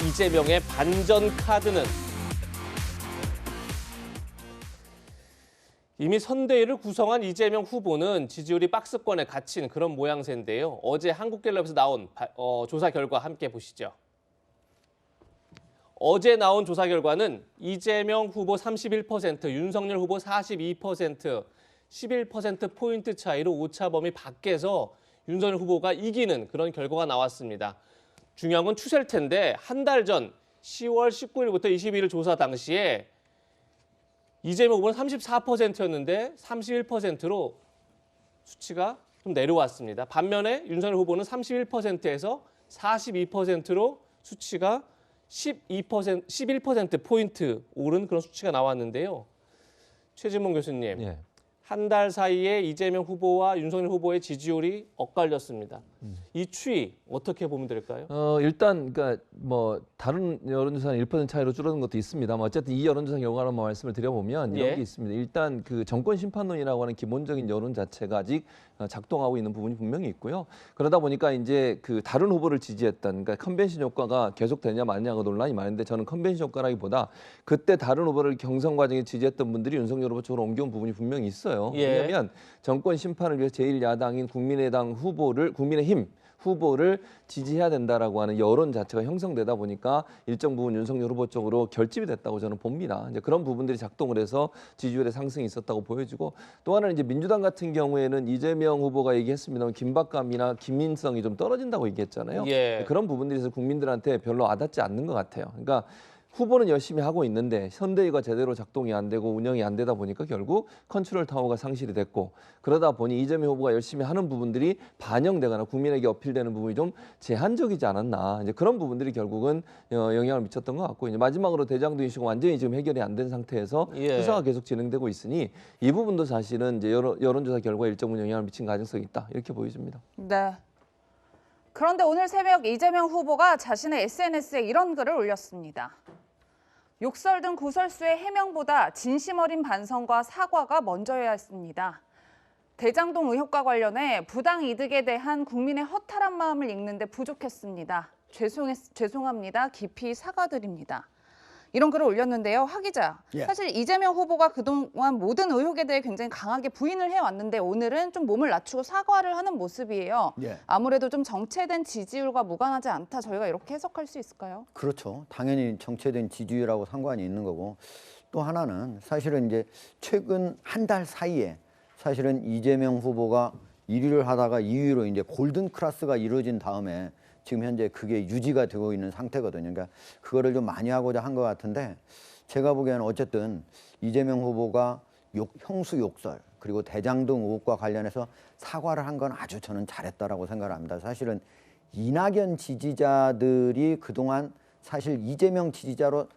이재명의 반전 카드는? 이미 선대위를 구성한 이재명 후보는 지지율이 박스권에 갇힌 그런 모양새인데요. 어제 한국갤럽에서 나온 조사 결과 함께 보시죠. 어제 나온 조사 결과는 이재명 후보 31%, 윤석열 후보 42%, 11%포인트 차이로 오차범위 밖에서 윤석열 후보가 이기는 그런 결과가 나왔습니다. 중요한 건 추세일 텐데 한 달 전 10월 19일부터 22일 조사 당시에 이재명 후보는 34%였는데 31%로 수치가 좀 내려왔습니다. 반면에 윤석열 후보는 31%에서 42%로 수치가 11%포인트 오른 그런 수치가 나왔는데요. 최진봉 교수님, 예. 한 달 사이에 이재명 후보와 윤석열 후보의 지지율이 엇갈렸습니다. 이 추이 어떻게 보면 될까요? 일단 그러니까 뭐 다른 여론조사는 1% 차이로 줄어든 것도 있습니다만 어쨌든 이 여론조사 결과로 말씀을 드려보면 이런 게 있습니다. 일단 그 정권 심판론이라고 하는 기본적인 여론 자체가 아직 작동하고 있는 부분이 분명히 있고요. 그러다 보니까 이제 그 다른 후보를 지지했던 그러니까 컨벤션 효과가 계속되냐 마냐가 논란이 많은데 저는 컨벤션 효과라기보다 그때 다른 후보를 경선 과정에 지지했던 분들이 윤석열 후보 쪽으로 옮겨온 부분이 분명히 있어요. 왜냐하면 정권 심판을 위해 제1야당인 국민의힘 후보를 지지해야 된다라고 하는 여론 자체가 형성되다 보니까 일정 부분 윤석열 후보 쪽으로 결집이 됐다고 저는 봅니다. 이제 그런 부분들이 작동을 해서 지지율의 상승이 있었다고 보여지고 또 하나는 이제 민주당 같은 경우에는 이재명 후보가 얘기했습니다만 긴박감이나 김민성이 좀 떨어진다고 얘기했잖아요. 그런 부분들에서 국민들한테 별로 와닿지 않는 것 같아요. 그러니까 후보는 열심히 하고 있는데 선대위가 제대로 작동이 안 되고 운영이 안 되다 보니까 결국 컨트롤 타워가 상실이 됐고 그러다 보니 이재명 후보가 열심히 하는 부분들이 반영되거나 국민에게 어필되는 부분이 좀 제한적이지 않았나 이제 그런 부분들이 결국은 영향을 미쳤던 것 같고 이제 마지막으로 대장동 이슈가 완전히 지금 해결이 안 된 상태에서 수사가 계속 진행되고 있으니 이 부분도 사실은 이제 여론조사 결과에 일정 부분 영향을 미친 가능성이 있다 이렇게 보여집니다. 네. 그런데 오늘 새벽 이재명 후보가 자신의 SNS에 이런 글을 올렸습니다. 욕설 등 구설수의 해명보다 진심 어린 반성과 사과가 먼저여야 했습니다. 대장동 의혹과 관련해 부당 이득에 대한 국민의 허탈한 마음을 읽는 데 부족했습니다. 죄송합니다. 깊이 사과드립니다. 이런 글을 올렸는데요. 하 기자, 사실 이재명 후보가 그동안 모든 의혹에 대해 굉장히 강하게 부인을 해왔는데 오늘은 좀 몸을 낮추고 사과를 하는 모습이에요. 아무래도 좀 정체된 지지율과 무관하지 않다. 저희가 이렇게 해석할 수 있을까요? 그렇죠. 당연히 정체된 지지율하고 상관이 있는 거고 또 하나는 사실은 이제 최근 한 달 사이에 사실은 이재명 후보가 1위를 하다가 2위로 이제 골든 클래스가 이루어진 다음에 지금 현재 그게 유지가 되고 있는 상태거든요. 그러니까 그거를 좀 많이 하고자 한 것 같은데 제가 보기에는 어쨌든 이재명 후보가 형수 욕설 그리고 대장동 의혹과 관련해서 사과를 한 건 아주 저는 잘했다라고 생각을 합니다. 사실은 이낙연 지지자들이 그동안 사실 이재명 지지자로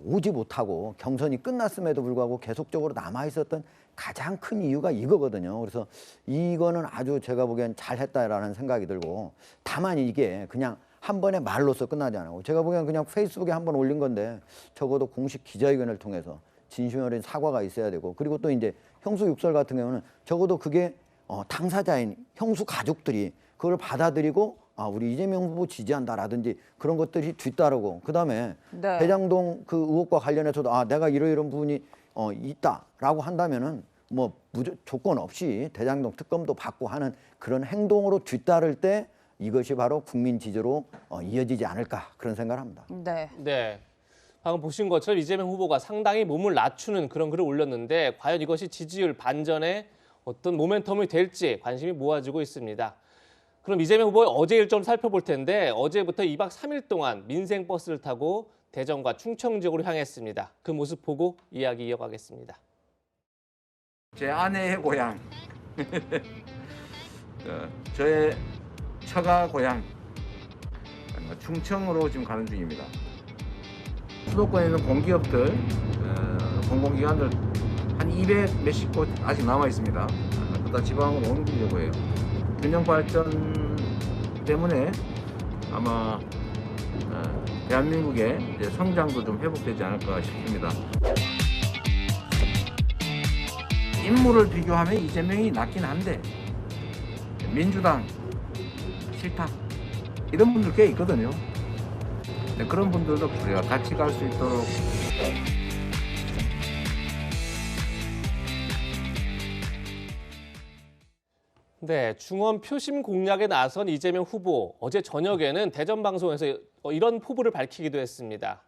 오지 못하고 경선이 끝났음에도 불구하고 계속적으로 남아있었던 가장 큰 이유가 이거거든요. 그래서 이거는 아주 제가 보기엔 잘했다라는 생각이 들고 다만 이게 그냥 한 번의 말로서 끝나지 않고 제가 보기엔 그냥 페이스북에 한 번 올린 건데 적어도 공식 기자회견을 통해서 진심 어린 사과가 있어야 되고 그리고 또 이제 형수 욕설 같은 경우는 적어도 그게 당사자인 형수 가족들이 그걸 받아들이고 우리 이재명 후보 지지한다라든지 그런 것들이 뒤따르고 그다음에 대장동 그 의혹과 관련해서도 내가 이런 부분이 있다라고 한다면은 뭐 조건 없이 대장동 특검도 받고 하는 그런 행동으로 뒤따를 때 이것이 바로 국민 지지로 이어지지 않을까 그런 생각을 합니다. 네. 방금 보신 것처럼 이재명 후보가 상당히 몸을 낮추는 그런 글을 올렸는데 과연 이것이 지지율 반전에 어떤 모멘텀이 될지 관심이 모아지고 있습니다. 그럼 이재명 후보의 어제 일정을 살펴볼 텐데 어제부터 2박 3일 동안 민생버스를 타고 대전과 충청 지역으로 향했습니다. 그 모습 보고 이야기 이어가겠습니다. 제 아내의 고향, 저의 처가 고향 충청으로 지금 가는 중입니다. 수도권에 있는 공기업들, 공공기관들 한 200 몇십 곳 아직 남아 있습니다. 그다 지방으로 옮기려고 해요. 균형 발전 때문에 아마 대한민국의 성장도 좀 회복되지 않을까 싶습니다. 인물을 비교하면 이재명이 낫긴 한데 민주당 싫다 이런 분들 꽤 있거든요. 네, 그런 분들도 우리가 같이 갈 수 있도록 네, 중원 표심 공략에 나선 이재명 후보 어제 저녁에는 대전 방송에서 이런 포부를 밝히기도 했습니다.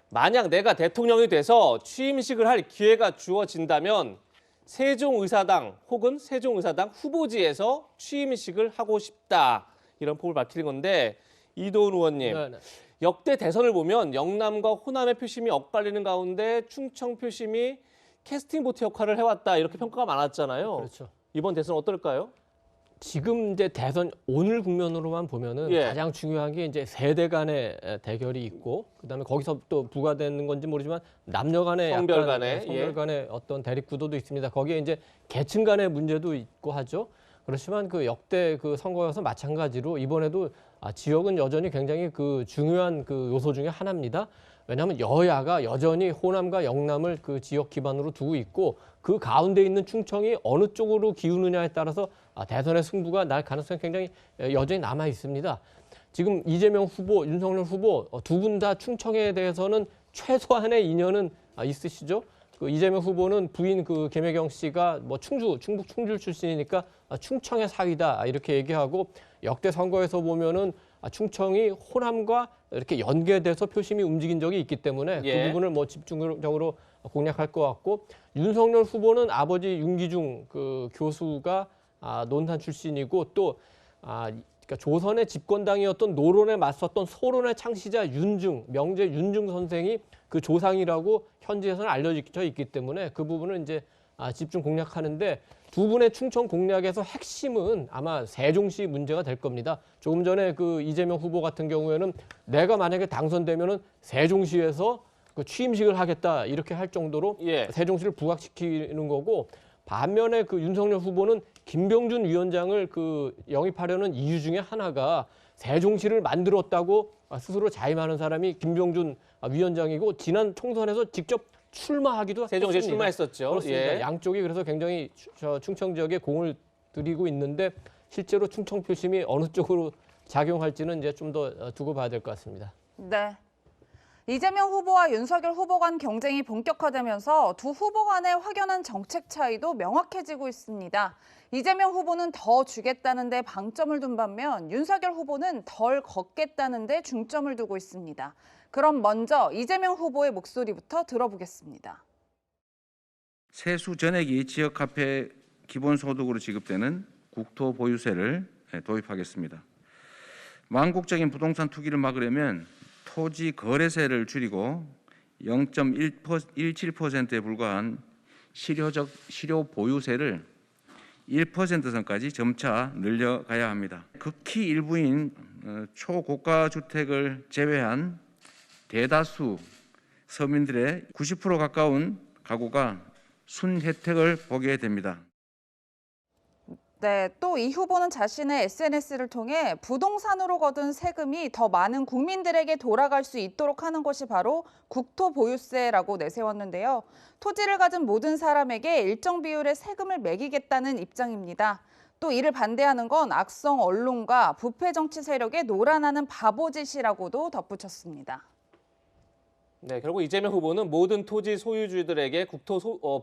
만약 내가 대통령이 돼서 취임식을 할 기회가 주어진다면 세종의사당 혹은 세종의사당 후보지에서 취임식을 하고 싶다. 이런 포부를 밝히는 건데 이도훈 의원님, 네. 역대 대선을 보면 영남과 호남의 표심이 엇갈리는 가운데 충청 표심이 캐스팅 보트 역할을 해왔다. 이렇게 평가가 많았잖아요. 그렇죠. 이번 대선 어떨까요? 지금 이제 대선 오늘 국면으로만 보면은 예. 가장 중요한 게 이제 세대 간의 대결이 있고 그다음에 거기서 또 부과되는 건지 모르지만 남녀 간의 성별 약간 간의, 성별 예. 간의 어떤 대립 구도도 있습니다. 거기에 이제 계층 간의 문제도 있고 하죠. 그렇지만 그 역대 그 선거여서 마찬가지로 이번에도 지역은 여전히 굉장히 그 중요한 그 요소 중에 하나입니다. 왜냐하면 여야가 여전히 호남과 영남을 그 지역 기반으로 두고 있고 그 가운데 있는 충청이 어느 쪽으로 기우느냐에 따라서 대선의 승부가 날 가능성이 굉장히 여전히 남아 있습니다. 지금 이재명 후보, 윤석열 후보 두 분 다 충청에 대해서는 최소한의 인연은 있으시죠? 그 이재명 후보는 부인 그 김혜경 씨가 뭐 충북 충주 출신이니까 충청의 사위다 이렇게 얘기하고 역대 선거에서 보면은 충청이 호남과 이렇게 연계돼서 표심이 움직인 적이 있기 때문에 예. 그 부분을 뭐 집중적으로 공략할 것 같고 윤석열 후보는 아버지 윤기중 그 교수가 논산 출신이고 또 그러니까 조선의 집권당이었던 노론에 맞섰던 소론의 창시자 명제 윤중 선생이 그 조상이라고 현지에서는 알려져 있기 때문에 그 부분을 이제 집중 공략하는데 두 분의 충청 공략에서 핵심은 아마 세종시 문제가 될 겁니다. 조금 전에 그 이재명 후보 같은 경우에는 내가 만약에 당선되면은 세종시에서 그 취임식을 하겠다 이렇게 할 정도로 예. 세종시를 부각시키는 거고 반면에 그 윤석열 후보는 김병준 위원장을 그 영입하려는 이유 중에 하나가 세종시를 만들었다고 스스로 자임하는 사람이 김병준 위원장이고 지난 총선에서 직접 출마하기도 세종시에 했습니다. 출마했었죠. 그렇습니다. 예. 양쪽이 그래서 굉장히 충청 지역에 공을 들이고 있는데 실제로 충청 표심이 어느 쪽으로 작용할지는 이제 좀 더 두고 봐야 될 것 같습니다. 네. 이재명 후보와 윤석열 후보 간 경쟁이 본격화되면서 두 후보 간의 확연한 정책 차이도 명확해지고 있습니다. 이재명 후보는 더 주겠다는 데 방점을 둔 반면 윤석열 후보는 덜 걷겠다는 데 중점을 두고 있습니다. 그럼 먼저 이재명 후보의 목소리부터 들어보겠습니다. 세수 전액이 지역 화폐 기본소득으로 지급되는 국토 보유세를 도입하겠습니다. 망국적인 부동산 투기를 막으려면 토지 거래세를 줄이고 0.17%에 불과한 실효 보유세를 1% 선까지 점차 늘려가야 합니다. 극히 일부인 초고가 주택을 제외한 대다수 서민들의 90% 가까운 가구가 순혜택을 보게 됩니다. 네, 또 이 후보는 자신의 SNS를 통해 부동산으로 거둔 세금이 더 많은 국민들에게 돌아갈 수 있도록 하는 것이 바로 국토보유세라고 내세웠는데요. 토지를 가진 모든 사람에게 일정 비율의 세금을 매기겠다는 입장입니다. 또 이를 반대하는 건 악성 언론과 부패 정치 세력의 노란하는 바보짓이라고도 덧붙였습니다. 네, 결국 이재명 후보는 모든 토지 소유주들에게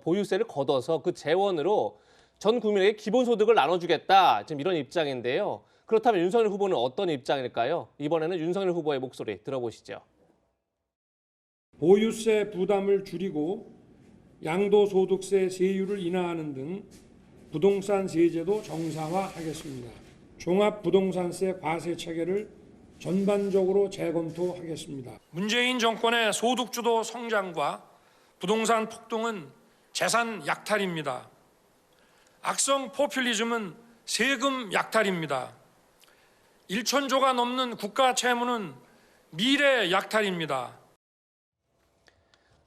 보유세를 걷어서 그 재원으로 전 국민에게 기본소득을 나눠주겠다. 지금 이런 입장인데요. 그렇다면 윤석열 후보는 어떤 입장일까요? 이번에는 윤석열 후보의 목소리 들어보시죠. 보유세 부담을 줄이고 양도소득세 세율을 인하하는 등 부동산 세제도 정상화하겠습니다. 종합부동산세 과세 체계를 전반적으로 재검토하겠습니다. 문재인 정권의 소득주도 성장과 부동산 폭등은 재산 약탈입니다. 악성 포퓰리즘은 세금 약탈입니다. 1,000조가 넘는 국가 채무는 미래 약탈입니다.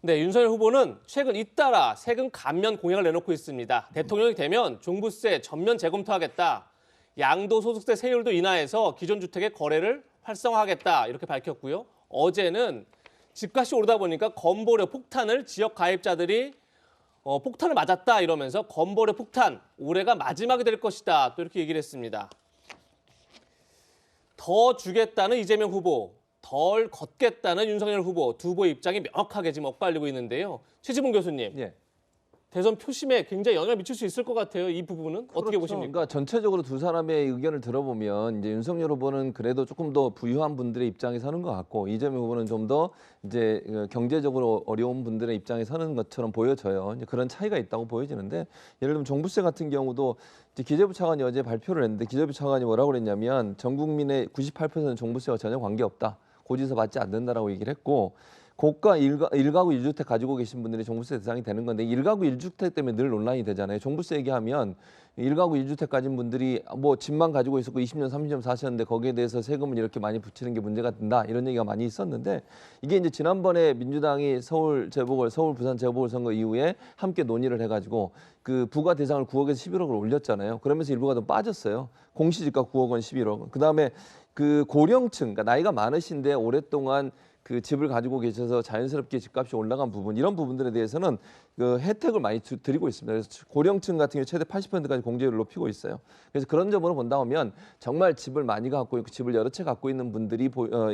네, 윤석열 후보는 최근 잇따라 세금 감면 공약을 내놓고 있습니다. 대통령이 되면 종부세 전면 재검토하겠다. 양도소득세 세율도 인하해서 기존 주택의 거래를 활성화하겠다. 이렇게 밝혔고요. 어제는 집값이 오르다 보니까 건보료 폭탄을 지역 가입자들이 폭탄을 맞았다 이러면서 건보료 폭탄 올해가 마지막이 될 것이다. 또 이렇게 얘기를 했습니다. 더 주겠다는 이재명 후보, 더 덜 걷겠다는 윤석열 후보 두 후보의 입장이 명확하게 지금 엇갈리고 있는데요. 최지봉 교수님, 예. 대선 표심에 굉장히 영향을 미칠 수 있을 것 같아요. 이 부분은 어떻게 그렇죠. 보십니까? 그러니까 전체적으로 두 사람의 의견을 들어보면 이제 윤석열 후보는 그래도 조금 더 부유한 분들의 입장에 서는 것 같고 이재명 후보는 좀 더 이제 경제적으로 어려운 분들의 입장에 서는 것처럼 보여져요. 이제 그런 차이가 있다고 보여지는데 예를 들면 종부세 같은 경우도 이제 기재부 차관이 어제 발표를 했는데 기재부 차관이 뭐라고 그랬냐면 전 국민의 98%는 종부세와 전혀 관계없다. 고지서 받지 않는다라고 얘기를 했고 고가 일가구 1주택 가지고 계신 분들이 종부세 대상이 되는 건데 일가구 1주택 때문에 늘 논란이 되잖아요. 종부세 얘기하면 일가구 1주택 가진 분들이 뭐 집만 가지고 있었고 20년, 30년 사셨는데 거기에 대해서 세금을 이렇게 많이 붙이는 게 문제가 된다. 이런 얘기가 많이 있었는데 이게 이제 지난번에 민주당이 서울, 부산 재보궐선거 이후에 함께 논의를 해가지고 그 부과 대상을 9억에서 11억을 올렸잖아요. 그러면서 일부가 좀 빠졌어요. 공시지가 9억 원, 11억. 그다음에 그 고령층, 그러니까 나이가 많으신데 오랫동안 그 집을 가지고 계셔서 자연스럽게 집값이 올라간 부분 이런 부분들에 대해서는 그 혜택을 많이 드리고 있습니다. 그래서 고령층 같은 경우 최대 80%까지 공제율을 높이고 있어요. 그래서 그런 점으로 본다면 정말 집을 많이 갖고 있고 집을 여러 채 갖고 있는 분들이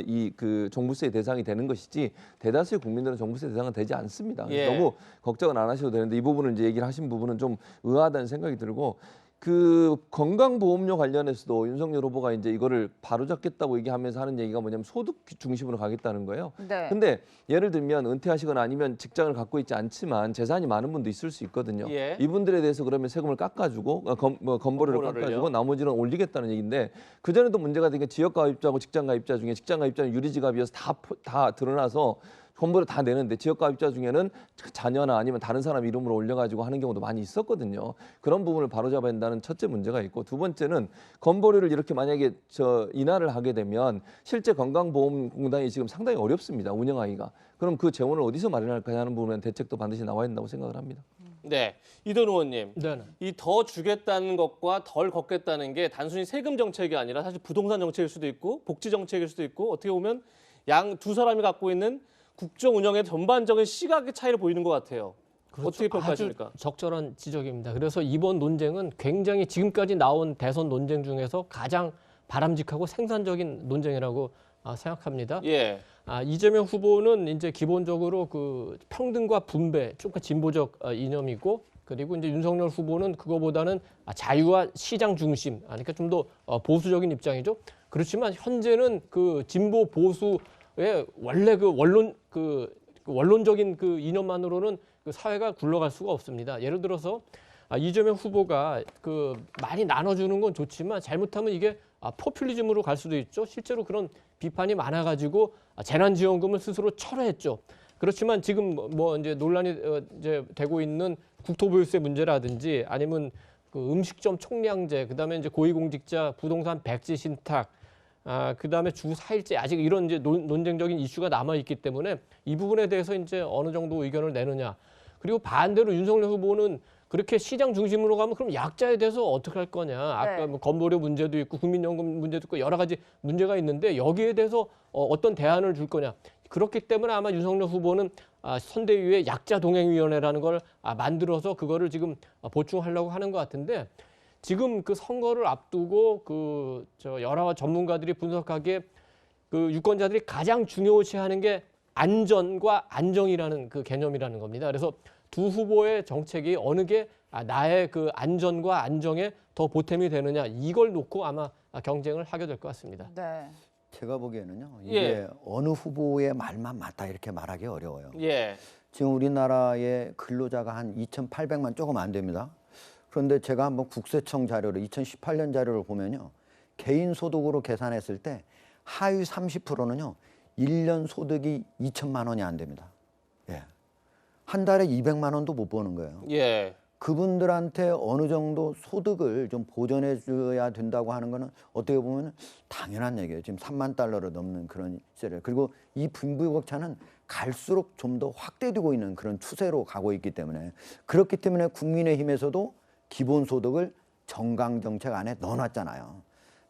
이 그 종부세 대상이 되는 것이지 대다수의 국민들은 종부세 대상은 되지 않습니다. 예. 너무 걱정은 안 하셔도 되는데 이 부분을 이제 얘기를 하신 부분은 좀 의아하다는 생각이 들고. 그 건강보험료 관련해서도 윤석열 후보가 이제 이거를 바로잡겠다고 얘기하면서 하는 얘기가 뭐냐면 소득 중심으로 가겠다는 거예요. 네. 근데 예를 들면 은퇴하시거나 아니면 직장을 갖고 있지 않지만 재산이 많은 분도 있을 수 있거든요. 예. 이분들에 대해서 그러면 세금을 깎아주고 건보료를 건보료를요? 깎아주고 나머지는 올리겠다는 얘기인데 그 전에도 문제가 된 게 지역가입자하고 직장가입자 중에 직장가입자는 유리지갑이어서 다 드러나서 건보료 다 내는데 지역가입자 중에는 자녀나 아니면 다른 사람 이름으로 올려가지고 하는 경우도 많이 있었거든요. 그런 부분을 바로잡아야 한다는 첫째 문제가 있고 두 번째는 건보료를 이렇게 만약에 인하를 하게 되면 실제 건강보험공단이 지금 상당히 어렵습니다. 운영하기가. 그럼 그 재원을 어디서 마련할까 하는 부분에 대책도 반드시 나와야 된다고 생각을 합니다. 네, 이돈 의원님. 네. 이 더 주겠다는 것과 덜 걷겠다는 게 단순히 세금 정책이 아니라 사실 부동산 정책일 수도 있고 복지 정책일 수도 있고 어떻게 보면 양 두 사람이 갖고 있는 국정 운영의 전반적인 시각의 차이를 보이는 것 같아요. 그렇죠. 어떻게 평가하십니까? 아주 적절한 지적입니다. 그래서 이번 논쟁은 굉장히 지금까지 나온 대선 논쟁 중에서 가장 바람직하고 생산적인 논쟁이라고 생각합니다. 예. 이재명 후보는 이제 기본적으로 그 평등과 분배, 좀 진보적 이념이고, 그리고 이제 윤석열 후보는 그거보다는 자유와 시장 중심, 그러니까 좀 더 보수적인 입장이죠. 그렇지만 현재는 그 진보 보수의 원래 그 원론적인 그 이념만으로는 그 사회가 굴러갈 수가 없습니다. 예를 들어서 이재명 후보가 그 많이 나눠주는 건 좋지만 잘못하면 이게 포퓰리즘으로 갈 수도 있죠. 실제로 그런 비판이 많아가지고 재난지원금을 스스로 철회했죠. 그렇지만 지금 뭐 이제 논란이 이제 되고 있는 국토보유세 문제라든지 아니면 그 음식점 총량제, 그다음에 이제 고위공직자 부동산 백지 신탁, 그다음에 주 4일제 아직 이런 이제 논쟁적인 이슈가 남아 있기 때문에 이 부분에 대해서 이제 어느 정도 의견을 내느냐. 그리고 반대로 윤석열 후보는 그렇게 시장 중심으로 가면 그럼 약자에 대해서 어떻게 할 거냐. 아까 뭐 건보료 문제도 있고 국민연금 문제도 있고 여러 가지 문제가 있는데 여기에 대해서 어떤 대안을 줄 거냐. 그렇기 때문에 아마 윤석열 후보는 선대위에 약자 동행위원회라는 걸 만들어서 그거를 지금 보충하려고 하는 것 같은데 지금 그 선거를 앞두고 여러 전문가들이 분석하기에 그 유권자들이 가장 중요시하는 게 안전과 안정이라는 그 개념이라는 겁니다. 그래서 두 후보의 정책이 어느 게 나의 그 안전과 안정에 더 보탬이 되느냐 이걸 놓고 아마 경쟁을 하게 될 것 같습니다. 네. 제가 보기에는요. 이게 예. 어느 후보의 말만 맞다 이렇게 말하기 어려워요. 예. 지금 우리나라의 근로자가 한 2,800만 조금 안 됩니다. 그런데 제가 한번 국세청 자료를 2018년 자료를 보면요. 개인 소득으로 계산했을 때 하위 30%는요. 1년 소득이 2천만 원이 안 됩니다. 예. 한 달에 200만 원도 못 버는 거예요. 예. 그분들한테 어느 정도 소득을 좀 보전해 줘야 된다고 하는 거는 어떻게 보면 당연한 얘기예요. 지금 3만 달러를 넘는 그런 시세를. 그리고 이 빈부격차는 갈수록 좀 더 확대되고 있는 그런 추세로 가고 있기 때문에 그렇기 때문에 국민의힘에서도 기본소득을 정강정책 안에 넣어놨잖아요.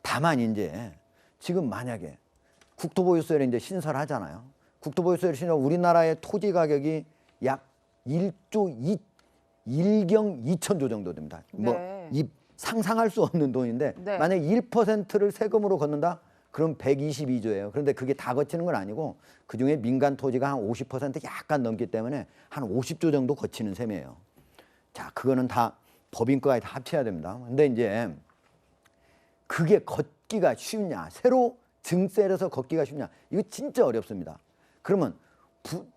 다만 이제 지금 만약에 국토보유세를 이제 신설하잖아요. 국토보유세를 신설 우리나라의 토지 가격이 약 1경 2천조 정도 됩니다. 네. 뭐 상상할 수 없는 돈인데 네. 만약 1%를 세금으로 걷는다? 그럼 122조예요. 그런데 그게 다 거치는 건 아니고 그중에 민간 토지가 한 50% 약간 넘기 때문에 한 50조 정도 거치는 셈이에요. 자, 그거는 다 법인과에 다 합쳐야 됩니다. 근데 이제 그게 걷기가 쉽냐? 새로 증세를 걷기가 쉽냐? 이거 진짜 어렵습니다. 그러면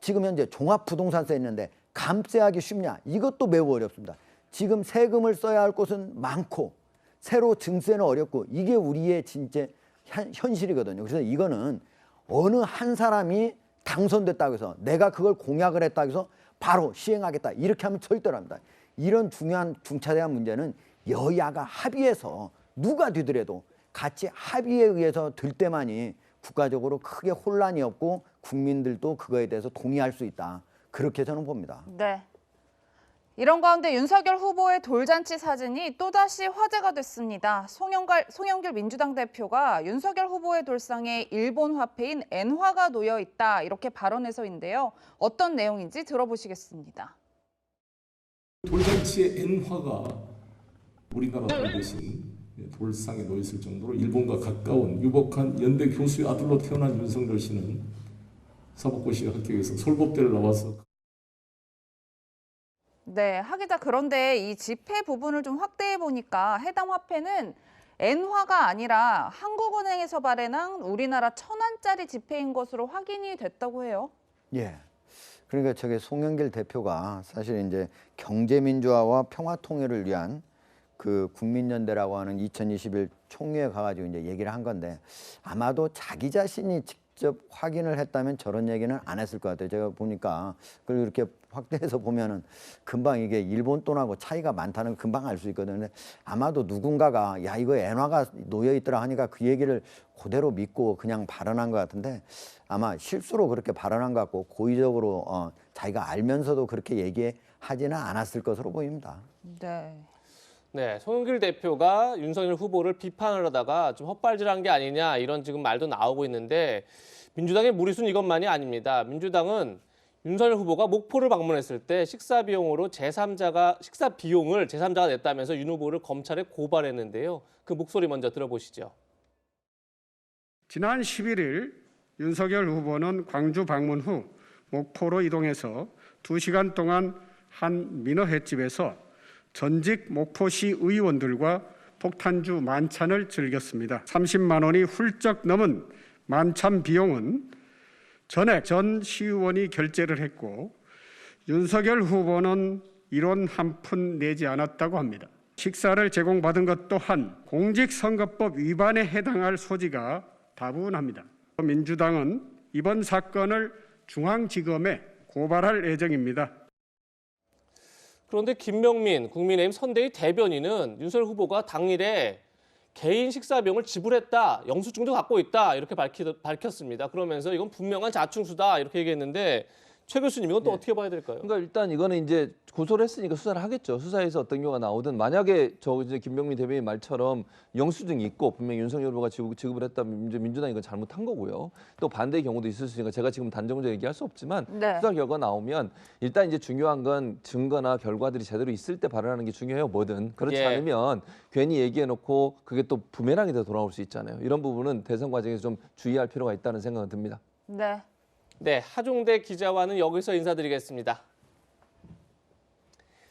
지금 현재 종합부동산세 있는데 감세하기 쉽냐? 이것도 매우 어렵습니다. 지금 세금을 써야 할 곳은 많고 새로 증세는 어렵고 이게 우리의 진짜 현실이거든요. 그래서 이거는 어느 한 사람이 당선됐다고 해서 내가 그걸 공약을 했다고 해서 바로 시행하겠다 이렇게 하면 절대로 합니다. 이런 중요한 중차대한 문제는 여야가 합의해서 누가 뒤더라도 같이 합의에 의해서 될 때만이 국가적으로 크게 혼란이 없고 국민들도 그거에 대해서 동의할 수 있다. 그렇게 저는 봅니다. 네. 이런 가운데 윤석열 후보의 돌잔치 사진이 또다시 화제가 됐습니다. 송영길 민주당 대표가 윤석열 후보의 돌상에 일본 화폐인 엔화가 놓여 있다 이렇게 발언해서인데요. 어떤 내용인지 들어보시겠습니다. 돌잔치의 엔화가 우리나라 대신 돌상에 놓여 있을 정도로 일본과 가까운 유복한 연대 교수의 아들로 태어난 윤석열 씨는 사법고시 합격해서 솔법대를 나와서 네, 하 기자 그런데 이 지폐 부분을 좀 확대해 보니까 해당 화폐는 엔화가 아니라 한국은행에서 발행한 우리나라 1,000원짜리 지폐인 것으로 확인이 됐다고 해요. 예. 그러니까 저게 송영길 대표가 사실 이제 경제민주화와 평화통일을 위한 그 국민연대라고 하는 2021 총회에 가가지고 이제 얘기를 한 건데 아마도 자기 자신이 직접 확인을 했다면 저런 얘기는 안 했을 것 같아요. 제가 보니까 그걸 이렇게 확대해서 보면은 금방 이게 일본 돈하고 차이가 많다는 걸 금방 알 수 있거든요. 근데 아마도 누군가가 야 이거 엔화가 놓여 있더라 하니까 그 얘기를 그대로 믿고 그냥 발언한 것 같은데 아마 실수로 그렇게 발언한 것 같고 고의적으로 자기가 알면서도 그렇게 얘기하지는 않았을 것으로 보입니다. 네. 네, 송영길 대표가 윤석열 후보를 비판을 하다가 좀 헛발질한 게 아니냐 이런 지금 말도 나오고 있는데 민주당의 무리수는 이것만이 아닙니다. 민주당은 윤석열 후보가 목포를 방문했을 때 식사 비용을 제3자가 냈다면서 윤 후보를 검찰에 고발했는데요. 그 목소리 먼저 들어보시죠. 지난 11일 윤석열 후보는 광주 방문 후 목포로 이동해서 2시간 동안 한 민어 횟집에서 전직 목포시 의원들과 폭탄주 만찬을 즐겼습니다. 30만 원이 훌쩍 넘은 만찬 비용은 전액 전 시의원이 결제를 했고 윤석열 후보는 1원 한 푼 내지 않았다고 합니다. 식사를 제공받은 것 또한 공직선거법 위반에 해당할 소지가 다분합니다. 민주당은 이번 사건을 중앙지검에 고발할 예정입니다. 그런데 김명민 국민의힘 선대위 대변인은 윤석열 후보가 당일에 개인 식사 비용을 지불했다, 영수증도 갖고 있다 이렇게 밝혔습니다. 그러면서 이건 분명한 자충수다 이렇게 얘기했는데 최 교수님 이건 또 어떻게 봐야 될까요? 그러니까 일단 이거는 이제 고소를 했으니까 수사를 하겠죠. 수사에서 어떤 경우가 나오든 만약에 저 이제 김명민 대변인 말처럼 영수증이 있고 분명히 윤석열 후보가 지급을 했다면 이제 민주당이 이건 잘못한 거고요. 또 반대의 경우도 있을 수 있으니까 제가 지금 단정적으로 얘기할 수 없지만 네. 수사 결과 나오면 일단 이제 중요한 건 증거나 결과들이 제대로 있을 때 발언하는 게 중요해요. 뭐든 그렇지 예. 않으면 괜히 얘기해놓고 그게 또 부메랑이 돼 돌아올 수 있잖아요. 이런 부분은 대선 과정에서 좀 주의할 필요가 있다는 생각은 듭니다. 네. 네, 하종대 기자와는 여기서 인사드리겠습니다.